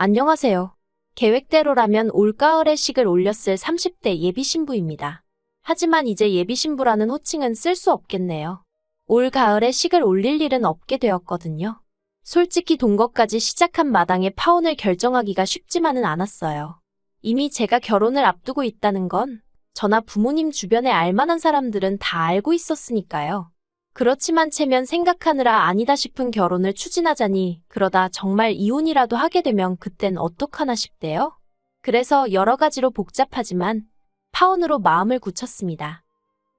안녕하세요. 계획대로라면 올가을에 식을 올렸을 30대 예비신부입니다. 하지만 이제 예비신부라는 호칭은 쓸 수 없겠네요. 올 가을에 식을 올릴 일은 없게 되었거든요. 솔직히 동거까지 시작한 마당에 파혼을 결정하기가 쉽지만은 않았어요. 이미 제가 결혼을 앞두고 있다는 건 저나 부모님 주변에 알만한 사람들은 다 알고 있었으니까요. 그렇지만 체면 생각하느라 아니다 싶은 결혼을 추진하자니 그러다 정말 이혼이라도 하게 되면 그땐 어떡하나 싶대요. 그래서 여러 가지로 복잡하지만 파혼으로 마음을 굳혔습니다.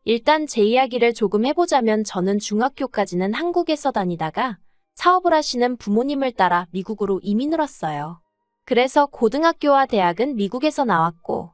일단 제 이야기를 조금 해보자면 저는 중학교까지는 한국에서 다니다가 사업을 하시는 부모님을 따라 미국으로 이민을 왔어요. 그래서 고등학교와 대학은 미국에서 나왔고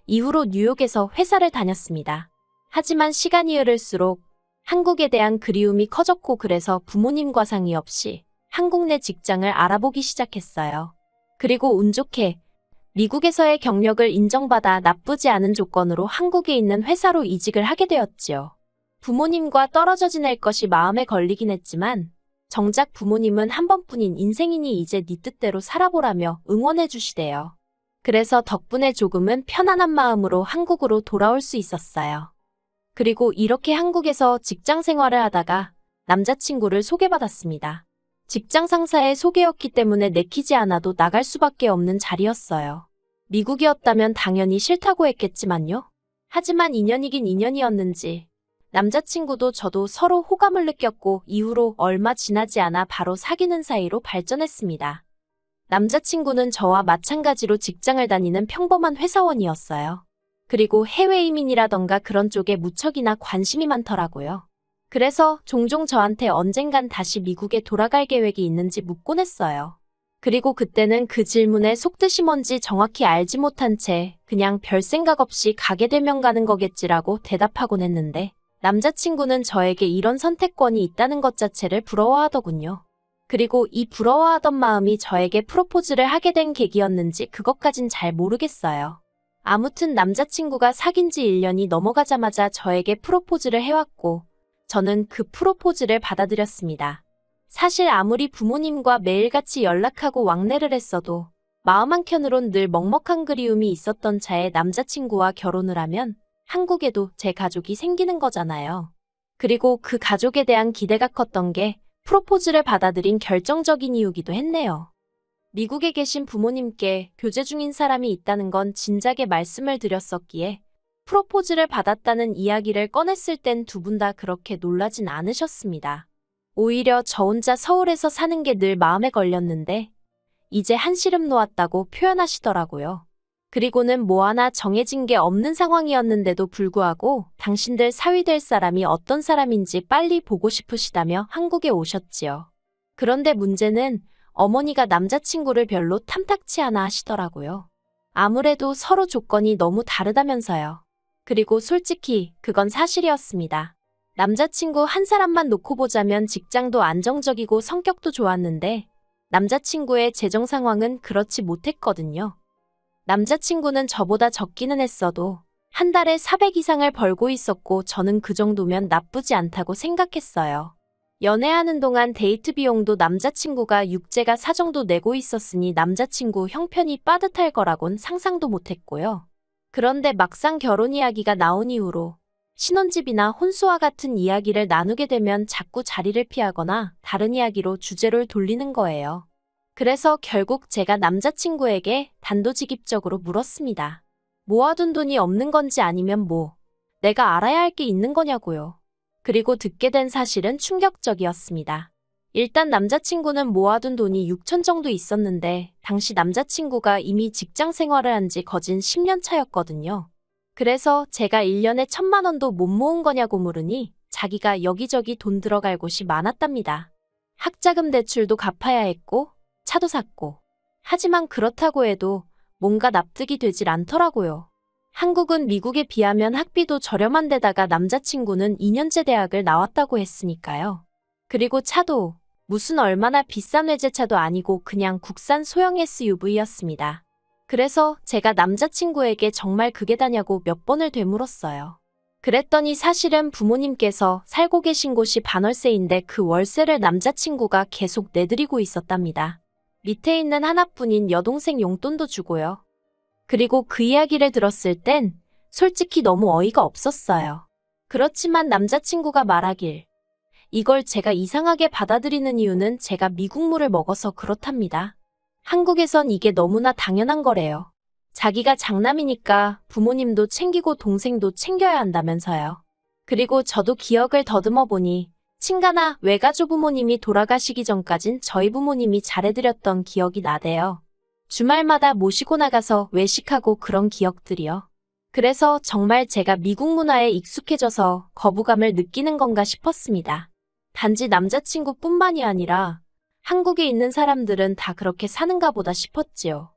이후로 뉴욕에서 회사를 다녔습니다. 하지만 시간이 흐를수록 한국에 대한 그리움이 커졌고 그래서 부모님과 상의 없이 한국 내 직장을 알아보기 시작했어요. 그리고 운 좋게 미국에서의 경력을 인정받아 나쁘지 않은 조건으로 한국에 있는 회사로 이직을 하게 되었지요. 부모님과 떨어져 지낼 것이 마음에 걸리긴 했지만 정작 부모님은 한 번뿐인 인생이니 이제 네 뜻대로 살아보라며 응원해 주시대요. 그래서 덕분에 조금은 편안한 마음으로 한국으로 돌아올 수 있었어요. 그리고 이렇게 한국에서 직장 생활을 하다가 남자친구를 소개받았습니다. 직장 상사의 소개였기 때문에 내키지 않아도 나갈 수밖에 없는 자리였어요. 미국이었다면 당연히 싫다고 했겠지만요. 하지만 인연이긴 인연이었는지 남자친구도 저도 서로 호감을 느꼈고 이후로 얼마 지나지 않아 바로 사귀는 사이로 발전했습니다. 남자친구는 저와 마찬가지로 직장을 다니는 평범한 회사원이었어요. 그리고 해외 이민이라던가 그런 쪽에 무척이나 관심이 많더라고요. 그래서 종종 저한테 언젠간 다시 미국에 돌아갈 계획이 있는지 묻곤 했어요. 그리고 그때는 그 질문에 속뜻이 뭔지 정확히 알지 못한 채 그냥 별 생각 없이 가게 되면 가는 거겠지라고 대답하곤 했는데 남자친구는 저에게 이런 선택권이 있다는 것 자체를 부러워하더군요. 그리고 이 부러워하던 마음이 저에게 프로포즈를 하게 된 계기였는지 그것까진 잘 모르겠어요. 아무튼 남자친구가 사귄 지 1년이 넘어가자마자 저에게 프로포즈를 해왔고 저는 그 프로포즈를 받아들였습니다. 사실 아무리 부모님과 매일같이 연락하고 왕래를 했어도 마음 한켠으론 늘 먹먹한 그리움이 있었던 차에 남자친구와 결혼을 하면 한국에도 제 가족이 생기는 거잖아요. 그리고 그 가족에 대한 기대가 컸던 게 프로포즈를 받아들인 결정적인 이유기도 했네요. 미국에 계신 부모님께 교제 중인 사람이 있다는 건 진작에 말씀을 드렸었기에 프로포즈를 받았다는 이야기를 꺼냈을 땐 두 분 다 그렇게 놀라진 않으셨습니다. 오히려 저 혼자 서울에서 사는 게 늘 마음에 걸렸는데 이제 한시름 놓았다고 표현하시더라고요. 그리고는 뭐 하나 정해진 게 없는 상황이었는데도 불구하고 당신들 사위 될 사람이 어떤 사람인지 빨리 보고 싶으시다며 한국에 오셨지요. 그런데 문제는 어머니가 남자친구를 별로 탐탁치 않아 하시더라고요. 아무래도 서로 조건이 너무 다르다면서요. 그리고 솔직히 그건 사실이었습니다. 남자친구 한 사람만 놓고 보자면 직장도 안정적이고 성격도 좋았는데 남자친구의 재정 상황은 그렇지 못했거든요. 남자친구는 저보다 적기는 했어도 한 달에 400 이상을 벌고 있었고 저는 그 정도면 나쁘지 않다고 생각했어요. 연애하는 동안 데이트 비용도 남자친구가 육제가 사정도 내고 있었으니 남자친구 형편이 빠듯할 거라곤 상상도 못했고요. 그런데 막상 결혼 이야기가 나온 이후로 신혼집이나 혼수와 같은 이야기를 나누게 되면 자꾸 자리를 피하거나 다른 이야기로 주제를 돌리는 거예요. 그래서 결국 제가 남자친구에게 단도직입적으로 물었습니다. 모아둔 돈이 없는 건지 아니면 뭐 내가 알아야 할 게 있는 거냐고요. 그리고 듣게 된 사실은 충격적이었습니다. 일단 남자친구는 모아둔 돈이 6천 정도 있었는데 당시 남자친구가 이미 직장 생활을 한 지 거진 10년 차였거든요. 그래서 제가 1년에 1,000만 원도 못 모은 거냐고 물으니 자기가 여기저기 돈 들어갈 곳이 많았답니다. 학자금 대출도 갚아야 했고 차도 샀고. 하지만 그렇다고 해도 뭔가 납득이 되질 않더라고요. 한국은 미국에 비하면 학비도 저렴한 데다가 남자친구는 2년제 대학을 나왔다고 했으니까요. 그리고 차도 무슨 얼마나 비싼 외제차도 아니고 그냥 국산 소형 SUV였습니다. 그래서 제가 남자친구에게 정말 그게 다냐고 몇 번을 되물었어요. 그랬더니 사실은 부모님께서 살고 계신 곳이 반월세인데 그 월세를 남자친구가 계속 내드리고 있었답니다. 밑에 있는 하나뿐인 여동생 용돈도 주고요. 그리고 그 이야기를 들었을 땐 솔직히 너무 어이가 없었어요. 그렇지만 남자친구가 말하길 이걸 제가 이상하게 받아들이는 이유는 제가 미국물을 먹어서 그렇답니다. 한국에선 이게 너무나 당연한 거래요. 자기가 장남이니까 부모님도 챙기고 동생도 챙겨야 한다면서요. 그리고 저도 기억을 더듬어 보니 친가나 외가족 부모님이 돌아가시기 전까진 저희 부모님이 잘해드렸던 기억이 나대요. 주말마다 모시고 나가서 외식하고 그런 기억들이요. 그래서 정말 제가 미국 문화에 익숙해져서 거부감을 느끼는 건가 싶었습니다. 단지 남자친구뿐만이 아니라 한국에 있는 사람들은 다 그렇게 사는가 보다 싶었지요.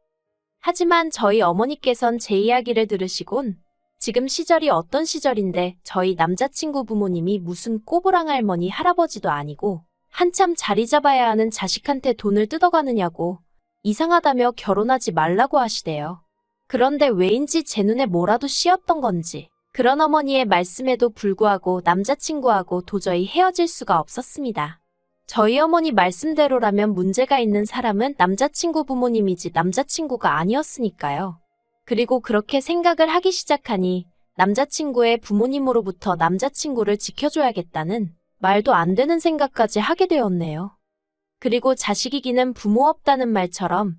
하지만 저희 어머니께선 제 이야기를 들으시곤 지금 시절이 어떤 시절인데 저희 남자친구 부모님이 무슨 꼬부랑 할머니 할아버지도 아니고 한참 자리 잡아야 하는 자식한테 돈을 뜯어가느냐고 이상하다며 결혼하지 말라고 하시대요. 그런데 왜인지 제 눈에 뭐라도 씌었던 건지 그런 어머니의 말씀에도 불구하고 남자친구하고 도저히 헤어질 수가 없었습니다. 저희 어머니 말씀대로라면 문제가 있는 사람은 남자친구 부모님이지 남자친구가 아니었으니까요. 그리고 그렇게 생각을 하기 시작하니 남자친구의 부모님으로부터 남자친구를 지켜줘야겠다는 말도 안 되는 생각까지 하게 되었네요. 그리고 자식 이기는 부모 없다는 말처럼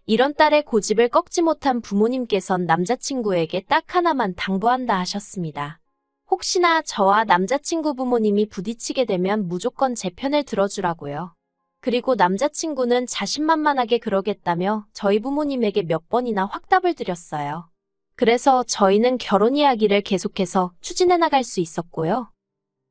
이런 딸의 고집을 꺾지 못한 부모님께선 남자친구에게 딱 하나만 당부한다 하셨습니다. 혹시나 저와 남자친구 부모님이 부딪히게 되면 무조건 제 편을 들어주라고요. 그리고 남자친구는 자신만만하게 그러겠다며 저희 부모님에게 몇 번이나 확답을 드렸어요. 그래서 저희는 결혼 이야기를 계속해서 추진해 나갈 수 있었고요.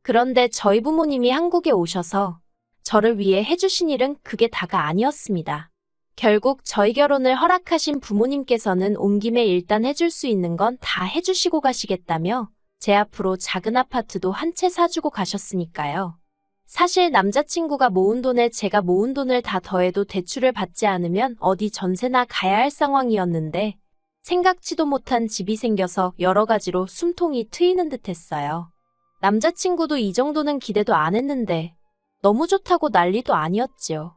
그런데 저희 부모님이 한국에 오셔서 저를 위해 해주신 일은 그게 다가 아니었습니다. 결국 저희 결혼을 허락하신 부모님께서는 온 김에 일단 해줄 수 있는 건 다 해주시고 가시겠다며 제 앞으로 작은 아파트도 한 채 사주고 가셨으니까요. 사실 남자친구가 모은 돈에 제가 모은 돈을 다 더해도 대출을 받지 않으면 어디 전세나 가야 할 상황이었는데 생각지도 못한 집이 생겨서 여러 가지로 숨통이 트이는 듯 했어요. 남자친구도 이 정도는 기대도 안 했는데 너무 좋다고 난리도 아니었지요.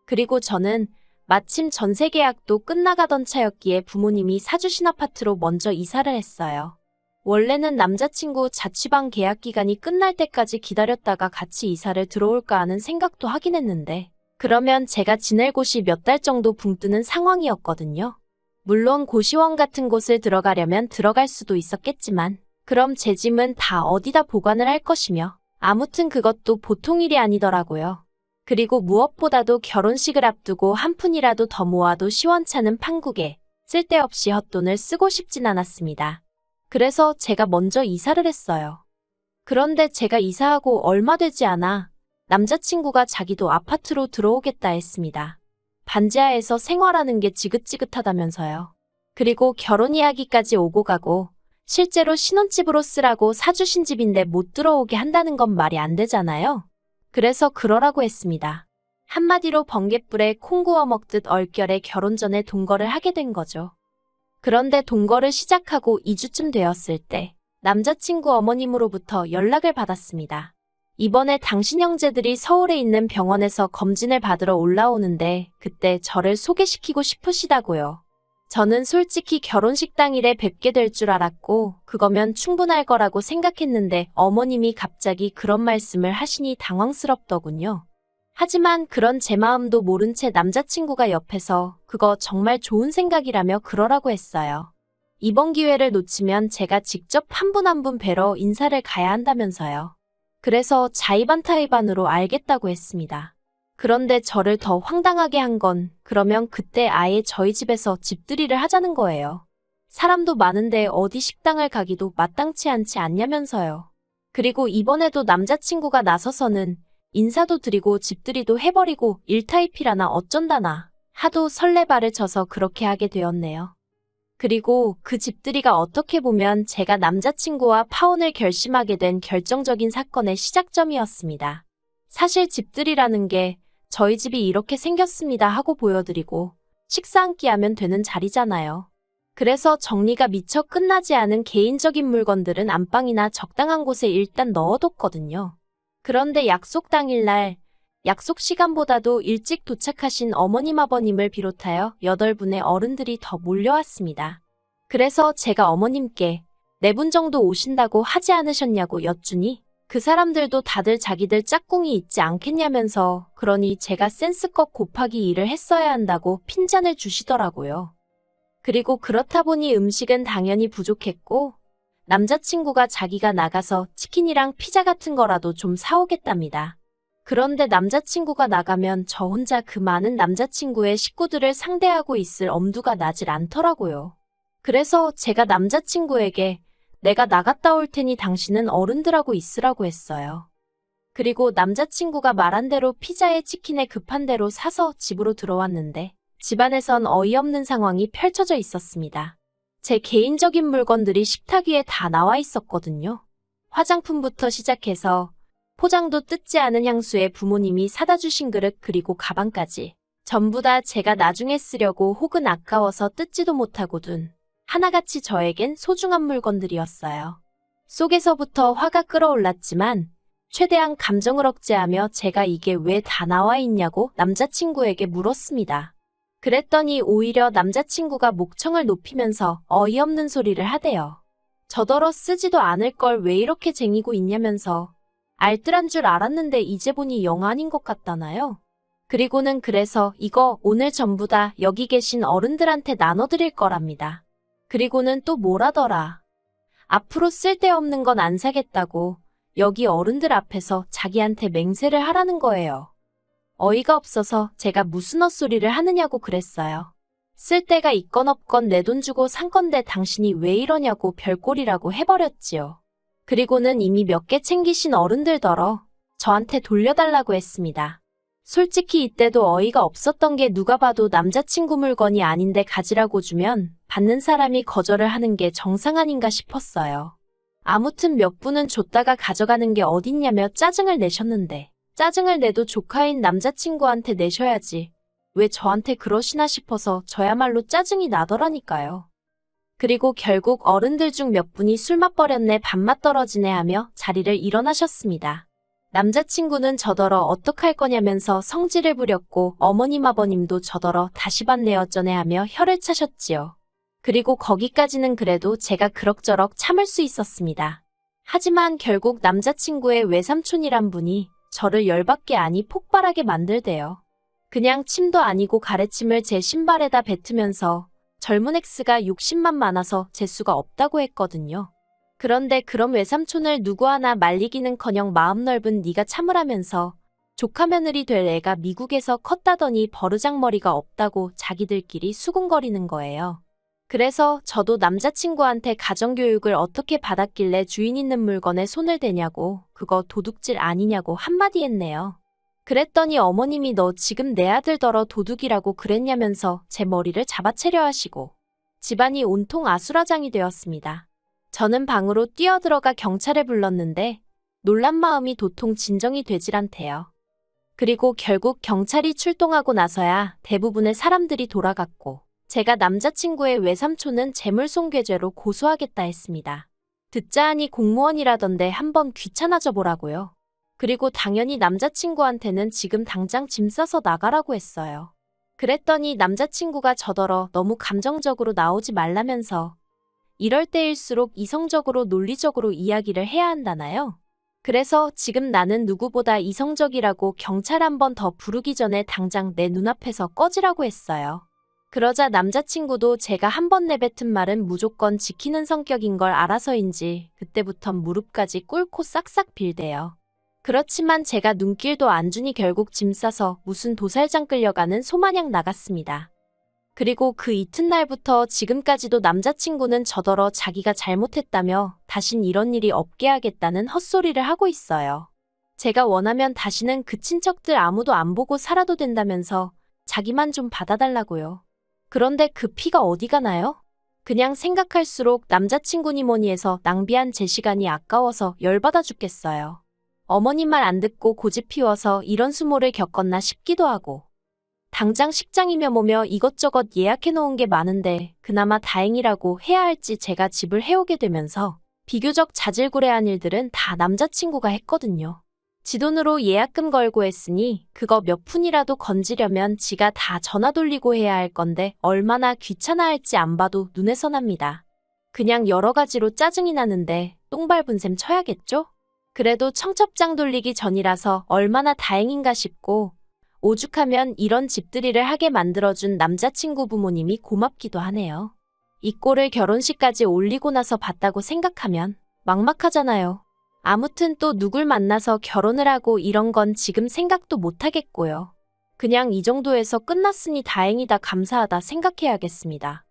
그리고 저는 마침 전세 계약도 끝나가던 차였기에 부모님이 사주신 아파트로 먼저 이사를 했어요. 원래는 남자친구 자취방 계약 기간이 끝날 때까지 기다렸다가 같이 이사를 들어올까 하는 생각도 하긴 했는데 그러면 제가 지낼 곳이 몇 달 정도 붕 뜨는 상황이었거든요. 물론 고시원 같은 곳을 들어가려면 들어갈 수도 있었겠지만 그럼 제 짐은 다 어디다 보관을 할 것이며 아무튼 그것도 보통 일이 아니더라고요. 그리고 무엇보다도 결혼식을 앞두고 한 푼이라도 더 모아도 시원찮은 판국에 쓸데없이 헛돈을 쓰고 싶진 않았습니다. 그래서 제가 먼저 이사를 했어요. 그런데 제가 이사하고 얼마 되지 않아 남자친구가 자기도 아파트로 들어오겠다 했습니다. 반지하에서 생활하는 게 지긋지긋하다면서요. 그리고 결혼 이야기까지 오고 가고 실제로 신혼집으로 쓰라고 사주신 집인데 못 들어오게 한다는 건 말이 안 되잖아요. 그래서 그러라고 했습니다. 한마디로 번갯불에 콩 구워 먹듯 얼결에 결혼 전에 동거를 하게 된 거죠. 그런데 동거를 시작하고 2주쯤 되었을 때 남자친구 어머님으로부터 연락을 받았습니다. 이번에 당신 형제들이 서울에 있는 병원에서 검진을 받으러 올라오는데 그때 저를 소개시키고 싶으시다고요. 저는 솔직히 결혼식 당일에 뵙게 될 줄 알았고 그거면 충분할 거라고 생각했는데 어머님이 갑자기 그런 말씀을 하시니 당황스럽더군요. 하지만 그런 제 마음도 모른 채 남자친구가 옆에서 그거 정말 좋은 생각이라며 그러라고 했어요. 이번 기회를 놓치면 제가 직접 한 분 한 분 뵈러 인사를 가야 한다면서요. 그래서 자의반타의반으로 알겠다고 했습니다. 그런데 저를 더 황당하게 한 건 그러면 그때 아예 저희 집에서 집들이를 하자는 거예요. 사람도 많은데 어디 식당을 가기도 마땅치 않지 않냐면서요. 그리고 이번에도 남자친구가 나서서는 인사도 드리고 집들이도 해버리고 일타이피라나 어쩐다나 하도 설레발을 쳐서 그렇게 하게 되었네요. 그리고 그 집들이가 어떻게 보면 제가 남자친구와 파혼을 결심하게 된 결정적인 사건의 시작점이었습니다. 사실 집들이라는 게 저희 집이 이렇게 생겼습니다 하고 보여드리고 식사 한 끼 하면 되는 자리잖아요. 그래서 정리가 미처 끝나지 않은 개인적인 물건들은 안방이나 적당한 곳에 일단 넣어뒀거든요. 그런데 약속 당일날 약속 시간보다도 일찍 도착하신 어머님 아버님을 비롯하여 8분의 어른들이 더 몰려왔습니다. 그래서 제가 어머님께 4분 정도 오신다고 하지 않으셨냐고 여쭈니 그 사람들도 다들 자기들 짝꿍이 있지 않겠냐면서 그러니 제가 센스껏 곱하기 2를 했어야 한다고 핀잔을 주시더라고요. 그리고 그렇다 보니 음식은 당연히 부족했고 남자친구가 자기가 나가서 치킨이랑 피자 같은 거라도 좀 사오겠답니다. 그런데 남자친구가 나가면 저 혼자 그 많은 남자친구의 식구들을 상대하고 있을 엄두가 나질 않더라고요. 그래서 제가 남자친구에게 내가 나갔다 올 테니 당신은 어른들하고 있으라고 했어요. 그리고 남자친구가 말한 대로 피자에 치킨에 급한 대로 사서 집으로 들어왔는데 집안에선 어이없는 상황이 펼쳐져 있었습니다. 제 개인적인 물건들이 식탁 위에 다 나와 있었거든요. 화장품부터 시작해서 포장도 뜯지 않은 향수에 부모님이 사다 주신 그릇 그리고 가방까지 전부 다 제가 나중에 쓰려고 혹은 아까워서 뜯지도 못하고 둔 하나같이 저에겐 소중한 물건들이었어요. 속에서부터 화가 끓어올랐지만 최대한 감정을 억제하며 제가 이게 왜 다 나와 있냐고 남자친구에게 물었습니다. 그랬더니 오히려 남자친구가 목청을 높이면서 어이없는 소리를 하대요. 저더러 쓰지도 않을 걸 왜 이렇게 쟁이고 있냐면서 알뜰한 줄 알았는데 이제 보니 영 아닌 것 같다나요? 그리고는 그래서 이거 오늘 전부 다 여기 계신 어른들한테 나눠드릴 거랍니다. 그리고는 또 뭐라더라. 앞으로 쓸데없는 건 안 사겠다고 여기 어른들 앞에서 자기한테 맹세를 하라는 거예요. 어이가 없어서 제가 무슨 헛소리를 하느냐고 그랬어요. 쓸 데가 있건 없건 내 돈 주고 산 건데 당신이 왜 이러냐고 별꼴이라고 해버렸지요. 그리고는 이미 몇 개 챙기신 어른들더러 저한테 돌려달라고 했습니다. 솔직히 이때도 어이가 없었던 게 누가 봐도 남자친구 물건이 아닌데 가지라고 주면 받는 사람이 거절을 하는 게 정상 아닌가 싶었어요. 아무튼 몇 분은 줬다가 가져가는 게 어딨냐며 짜증을 내셨는데 짜증을 내도 조카인 남자친구한테 내셔야지. 왜 저한테 그러시나 싶어서 저야말로 짜증이 나더라니까요. 그리고 결국 어른들 중 몇 분이 술맛 버렸네 밥맛 떨어지네 하며 자리를 일어나셨습니다. 남자친구는 저더러 어떡할 거냐면서 성질을 부렸고 어머님 아버님도 저더러 다시 받네 어쩌네 하며 혀를 차셨지요. 그리고 거기까지는 그래도 제가 그럭저럭 참을 수 있었습니다. 하지만 결국 남자친구의 외삼촌이란 분이 저를 열받게 아니 폭발하게 만들대요. 그냥 침도 아니고 가래침을 제 신발에다 뱉으면서 젊은 X가 욕심만 많아서 재수가 없다고 했거든요. 그런데 그럼 외삼촌을 누구 하나 말리기는커녕 마음 넓은 네가 참으라면서 조카 며느리 될 애가 미국에서 컸다더니 버르장머리가 없다고 자기들끼리 수군거리는 거예요. 그래서 저도 남자친구한테 가정교육을 어떻게 받았길래 주인 있는 물건에 손을 대냐고 그거 도둑질 아니냐고 한마디 했네요. 그랬더니 어머님이 너 지금 내 아들더러 도둑이라고 그랬냐면서 제 머리를 잡아채려 하시고 집안이 온통 아수라장이 되었습니다. 저는 방으로 뛰어들어가 경찰을 불렀는데 놀란 마음이 도통 진정이 되질 않대요. 그리고 결국 경찰이 출동하고 나서야 대부분의 사람들이 돌아갔고 제가 남자친구의 외삼촌은 재물손괴죄로 고소하겠다 했습니다. 듣자 하니 공무원이라던데 한번 귀찮아져 보라고요. 그리고 당연히 남자친구한테는 지금 당장 짐 싸서 나가라고 했어요. 그랬더니 남자친구가 저더러 너무 감정적으로 나오지 말라면서 이럴 때일수록 이성적으로 논리적으로 이야기를 해야 한다나요? 그래서 지금 나는 누구보다 이성적이라고 경찰 한 번 더 부르기 전에 당장 내 눈앞에서 꺼지라고 했어요. 그러자 남자친구도 제가 한 번 내뱉은 말은 무조건 지키는 성격인 걸 알아서인지 그때부턴 무릎까지 꿇고 싹싹 빌대요. 그렇지만 제가 눈길도 안 주니 결국 짐 싸서 무슨 도살장 끌려가는 소마냥 나갔습니다. 그리고 그 이튿날부터 지금까지도 남자친구는 저더러 자기가 잘못했다며 다신 이런 일이 없게 하겠다는 헛소리를 하고 있어요. 제가 원하면 다시는 그 친척들 아무도 안 보고 살아도 된다면서 자기만 좀 받아달라고요. 그런데 그 피가 어디 가나요? 그냥 생각할수록 남자친구니 뭐니 해서 낭비한 제 시간이 아까워서 열받아 죽겠어요. 어머님 말 안 듣고 고집 피워서 이런 수모를 겪었나 싶기도 하고 당장 식장이며 뭐며 이것저것 예약해 놓은 게 많은데 그나마 다행이라고 해야 할지 제가 집을 해오게 되면서 비교적 자질구레한 일들은 다 남자친구가 했거든요. 지 돈으로 예약금 걸고 했으니 그거 몇 푼이라도 건지려면 지가 다 전화 돌리고 해야 할 건데 얼마나 귀찮아할지 안 봐도 눈에 선합니다. 그냥 여러 가지로 짜증이 나는데 똥 밟은 셈 쳐야겠죠? 그래도 청첩장 돌리기 전이라서 얼마나 다행인가 싶고 오죽하면 이런 집들이를 하게 만들어준 남자친구 부모님이 고맙기도 하네요. 이 꼴을 결혼식까지 올리고 나서 봤다고 생각하면 막막하잖아요. 아무튼 또 누굴 만나서 결혼을 하고 이런 건 지금 생각도 못 하겠고요. 그냥 이 정도에서 끝났으니 다행이다 감사하다 생각해야겠습니다.